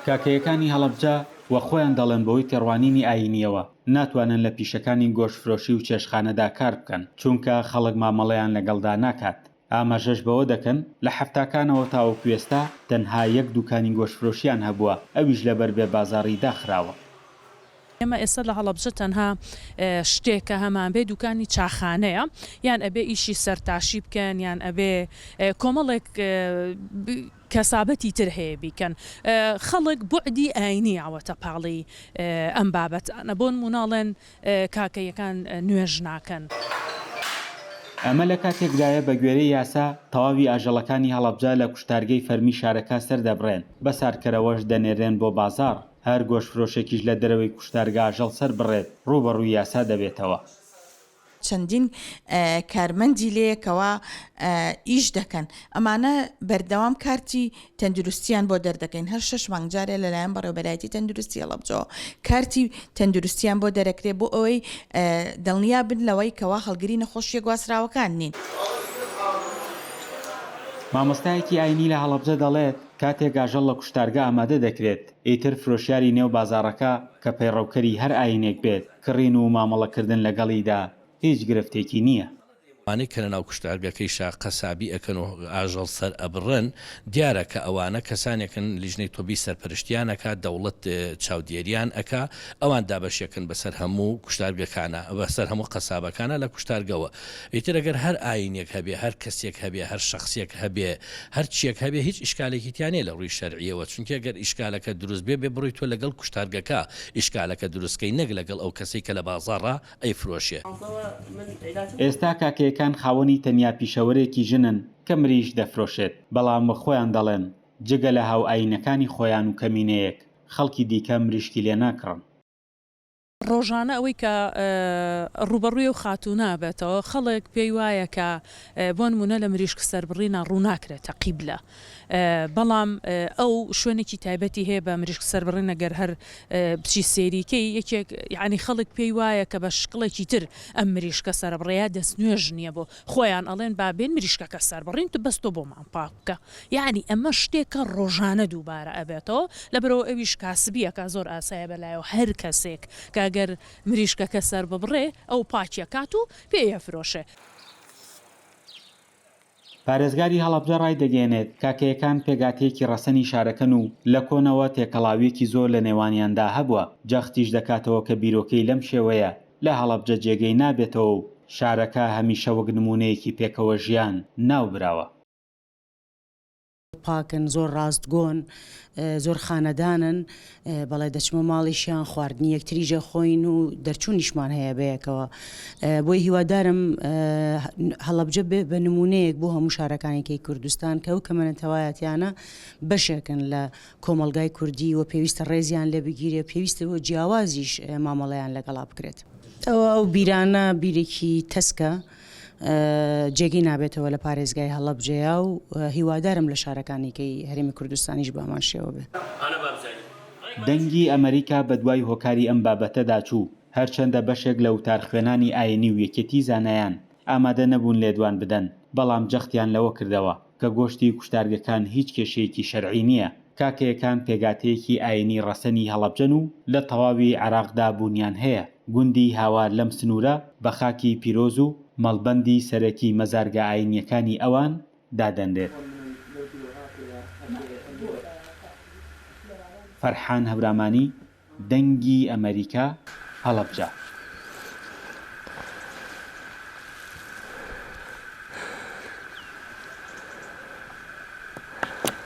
کاکەیەکانی هەڵەبجە وە خۆیان دەڵێن بەوەی تێڕوانینی ئاینیەوە ناتوانن لە پیشەکانی گۆشتفرۆشی و چێشتخانەدا کار بکەن چونکە خەڵک مامەڵەیان لەگەڵدا ناکات. ئاماژەش بەوە دەکەن لە حەفتاکانەوە تاوەکو ئێستا تەنها یەک دوکانی گۆشتفرۆشیان هەبووە، ئەویش لەبەر بێبازاڕی داخراوە. ئێمە ئێستا لە هەڵەبجە تەنها شتێکە هەمان بێ دوکانی چاخانەیە، یان ئەبێ ئیشی سەرتاشی بکەن، یان ئەبێ کۆمەڵێک کەسابەتی تر هەیە بیکەن. خەڵک بوعدی ئاینی ئەوەتە پاڵی ئەم بابەتانە بۆن مناڵێن کاکەیەکان نوێژ ناکەن. ئەمە لە کاتێکدایە بە گوێرەی یاسا تەواوی ئاژەڵەکانی هەڵەبجە لە کوشتارگەی فەرمی شارەکە سەردەبڕێن، بە سارکەرەوەش دەنێرێن بۆ بازاڕ. هەر گۆشتفرۆشێکیش لە دەرەوەی کوشتارگە ئاژەڵ سەر بڕێت ڕوبەڕووی یاسا دەبێتەوە. چەندین کارمەندی لەیەکەوە ئیش دەکەن، ئەمانە بەردەوام کارتی تەندروستیان بۆ دەردەکەین. هەر 6 مانگ جارێ لەلایەن بەڕێوەبەرایەتی تەندروستی هەڵەبجەوە کارتی تەندروستیان بۆ دەرەکرێت بۆ ئەوەی دڵنیا بن لەوەی کەوا هەڵگری نەخۆشیە گواسراوەکان نین. مامۆستایەکی ئاینی لە هەڵەبجە دەڵێت کاتێک ئاژەڵ لە کوشتارگە ئامادە دەکرێت ئیتر فرۆشیاری نێو بازاڕەکە کە پەیڕەوکەری هەر ئاینێک بێت کڕین و مامەڵەکردن لەگەڵیدا هیچ گرفتێکی نییە. ئەوانەی کە لە ناو کوشتارگەکەی قەسابی ئەکەن و ئاژەڵ سەر ئەبڕن، دیارە کە ئەوانە کەسانێکن لیژنەی تۆبی سەرپەرشتیانەکە، دەوڵەت چاودێریان ئەکا، ئەوان دابەشێکن بەسەر هەموو کوشتارگەکانە، بەسەر هەموو قەسابەکانە لە کوشتارگەوە. ئیتر ئەگەر هەر ئاینێک هەبێ، هەر کەسێک هەبێ، هەر شخصێک هەبێ، هەر چیەک هەبێ، هیچ ئیشکالێکی تیانێ لە ڕووی شەرعیەوە، چونکە ئەگەر ئیشکالەکە دروست بێ بڕۆی تۆ لەگەڵ کوشتارگەکە ئیشکالەکە دروستکەی، نەک لەگەڵ ئەو کەسەی کە لە بازاڕە ئەیفرۆشێ. ئێستا کاکەیەکان خاوەنی تەنیا پیشەوەرێکی ژنن کە مریش دەفرۆشێت، بەڵام بە خۆیان دەڵێن جگە لە هاو ئاینەکانی خۆیان و کەمینەیەک خەڵکی دیکە مریشکی لێ ناکڕن. ڕۆژانە ئەوەی کە ڕوبەڕووی و خاتوو نابێتەوە، خەڵک پێی وایە کە بۆ نمونە لە مریشک سەربڕینە ڕوو ناکرێتە قیبلە، بەڵام ئەو شوێنێکی تایبەتی هەیە بە مریشک سەربڕین ئەگەر هەر بچی سێریکەی یەکێک، یعنی خەڵک پێی وایە کە بە شقڵێکی تر ئەم مریشکە سەربڕێە دەست نوێژ نییە بۆ خۆیان ئەڵێن بابێن مریشکەکە سەربڕین تو بەستۆ بۆمان پاک بکە. یعنی ئەمە شتێکە ڕۆژانە دووبارە ئەبێتەوە، لەبەرەوە ئەویش کاسبیەکە زۆر ئاسایە بەلایەوە هەر کەسێک کەگەر مریشکەکە سەر ببڕێ ئەو پاچیەکات و پێیەفرۆشێ. پارێزگاری هەڵەبجە ڕای دەگەێنێت کاکەیەکان پێگاتەیەکی ڕەسەنی شارەکەن و لە کۆنەوە تێکەڵاویەکی زۆر لە نێوانیاندا هەبووە. جەختیش دەکاتەوە کە بیرۆکەی لەم شێوەیە لە هەڵەبجە جێگەی نابێتەوە و شارەکە هەمیشە وەک نمونەیەکی پێکەوە ژیان ناوبراوە. پاکن، زۆر ڕاستگۆن، زۆر خانەدانن، بەڵێ دەچمە ماڵیشیان خواردنی یەکتریژە خۆین و دەرچوونیشمان هەیە بەیەکەوە. بۆی هیوادارم هەڵەبجە بە نمونەیەک بۆ هەموو شارەکانێکی کوردستان کە ئەو کەمەنەتەوایەتیانە بەشێکن لە کۆمەلگای کوردی و پێویستە ڕێزیان لێ بگیرێ، پێویستە بۆ جیاوازیش مامەڵەیان لەگەڵا بکرێت. ئەو بیرانە بیرێکی تەسکە، جێگەی نابێتەوە لە پارێزگای هەڵەبجەیە و هیوادارم لە شارەکانێکی هەرێمی کوردستانیش بەمان شێوە بێ. دەنگی ئەمریکا بە دوای هۆکاری ئەم بابەتەدا چوو، هەرچەندە بەشێک لە وتارخوێنانی ئاینی و یەکێتی زانایان ئامادە نەبوون لێدوان بدەن، بەڵام جەختیان لەوە کردەوە کە گۆشتی کوشتارگەکان هیچ کێشەیەکی شەرعی نییە. کاکەیەکان پێگاتەیەکی ئاینی ڕەسەنی هەڵەبجەن و لە تەواوی عێراقدا بوونیان هەیە. گوندی هاوار لەم سنوورە بە خاکی پیرۆز و مەڵبەندی سەرەکی مەزارگە ئاینیەکانی ئەوان دادەنرێت. فەرحان هەورامانی، دەنگی ئەمریکا، هەڵەبجە.